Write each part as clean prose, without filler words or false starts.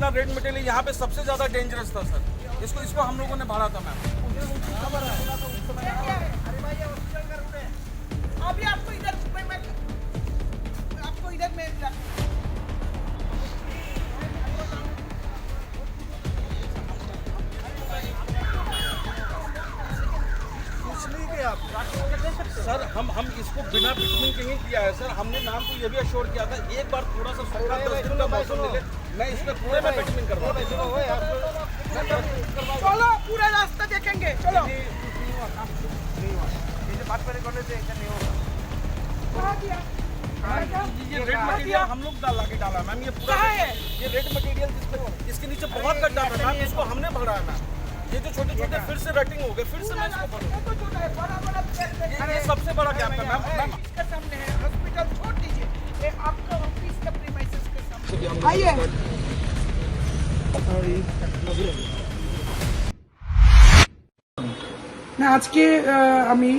अपना red material यहाँ पे सबसे ज्यादा डेंजरस था सर। इसको हम लोगों ने भाड़ा था मैम। अभी आपको इधर में सर हम इसको बिना बिटमिंग के ही किया है सर। हमने नाम को ये भी अश्योर किया था एक बार थोड़ा सा 10 दिन का मौसम मिले, मैं इसमें पूरे में बिटमिंग करवा चलो पूरा रास्ता देखेंगे। चलो ये रेड मटेरियल हम लोग ला के डाला मैम। ये पूरा है ये रेड मटेरियल इसके नीचे बहुत गड्ढा था मैम, इसको हमने भरा है मैम। ये जो छोटे छोटे फिर से रटिंग हो गए, फिर से मैं इसको भरूंगा। ये सबसे बड़ा गैप है मैम। इसके सामने है हॉस्पिटल, छोड़ दीजिए ये आपका ऑफिस के प्रीमाइसेस के सामने। आइए না আজকে আমি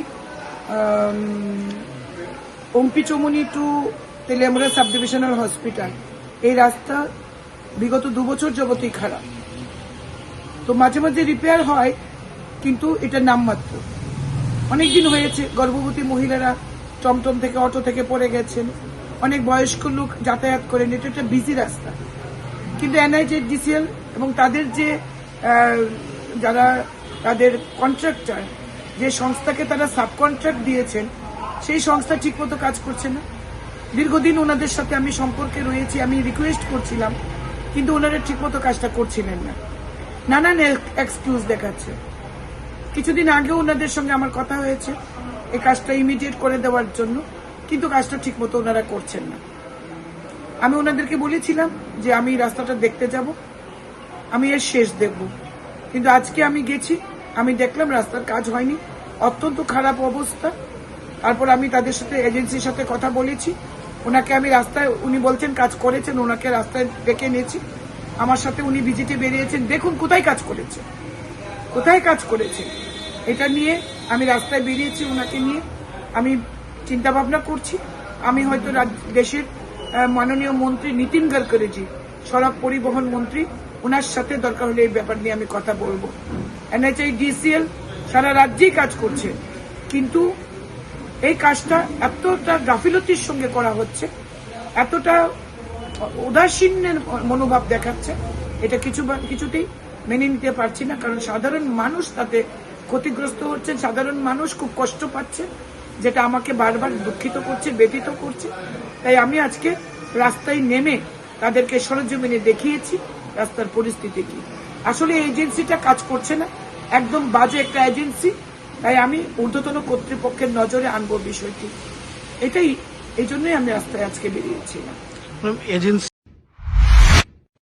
Ompi Chowmani to Teliamura sub divisional hospital এই রাস্তা বিগত 2 বছর যাবতই খারাপ। তো মাঝে মাঝে রিপেয়ার হয় কিন্তু এটা নামমাত্র। অনেকদিন হয়েছে গর্ভবতী মহিলারা টমটম থেকে অটো থেকে পড়ে গেছেন, অনেক বয়স্ক লোক যাতায়াত করেন। এটা একটা বিজি রাস্তা, কিন্তু NHDCL এবং তাদের যে যারা তাদের কন্ট্রাক্টর, যে সংস্থাকে তারা সাব কন্ট্রাক্ট দিয়েছেন, সেই সংস্থা ঠিকমতো কাজ করছে না। দীর্ঘদিন ওনাদের সাথে আমি সম্পর্কে রয়েছি, আমি রিকোয়েস্ট করছিলাম, কিন্তু ওনারা ঠিকমতো কাজটা করছিলেন না, নানান এক্সকিউজ দেখাচ্ছে। কিছুদিন আগেও ওনাদের সঙ্গে আমার কথা হয়েছে এই কাজটা ইমিডিয়েট করে দেওয়ার জন্য, কিন্তু কাজটা ঠিকমতো ওনারা করছেন না। আমি ওনাদেরকে বলেছিলাম যে আমি রাস্তাটা দেখতে যাব, আমি এর শেষ দেখব, কিন্তু আজকে আমি গেছি, আমি দেখলাম রাস্তার কাজ হয়নি, অত্যন্ত খারাপ অবস্থা। তারপর আমি তাদের সাথে এজেন্সির সাথে কথা বলেছি, ওনাকে আমি রাস্তায়, উনি বলছেন কাজ করেছেন, ওনাকে রাস্তায় ডেকে নিয়েছি, আমার সাথে উনি ভিজিটে বেরিয়েছেন, দেখুন কোথায় কাজ করেছে, কোথায় কাজ করেছে এটা নিয়ে আমি রাস্তায় বেরিয়েছি। ওনাকে নিয়ে আমি চিন্তা ভাবনা করছি, আমি হয়তো দেশের মাননীয় মন্ত্রী নীতিন গডকরিজি, সড়ক পরিবহন মন্ত্রী, ওনার সাথে দরকার হলে এই ব্যাপার নিয়ে আমি কথা বলবো। NHDCL সারা রাজ্যেই কাজ করছে, কিন্তু এই কাজটা এতটা গাফিলতির সঙ্গে করা হচ্ছে, এতটা উদাসীনের মনোভাব দেখাচ্ছে, এটা কিছুতেই মেনে নিতে পারছি না। কারণ সাধারণ মানুষ তাতে ক্ষতিগ্রস্ত হচ্ছেন, সাধারণ মানুষ খুব কষ্ট পাচ্ছে, যেটা আমাকে বারবার দুঃখিত করছে, ব্যথিত করছে। তাই আমি আজকে রাস্তায় নেমে তাদেরকে সরজমিনে দেখিয়েছি রাস্তার পরিস্থিতি কি। আসলে এজেন্সিটা কাজ করছে না, একদম বাজে একটা এজেন্সি। তাই আমি ঊর্ধ্বতন কর্তৃপক্ষের নজরে আনবো বিষয়টি, এই জন্যই আমি রাস্তায় আজকে বেরিয়েছিলাম। এজেন্সি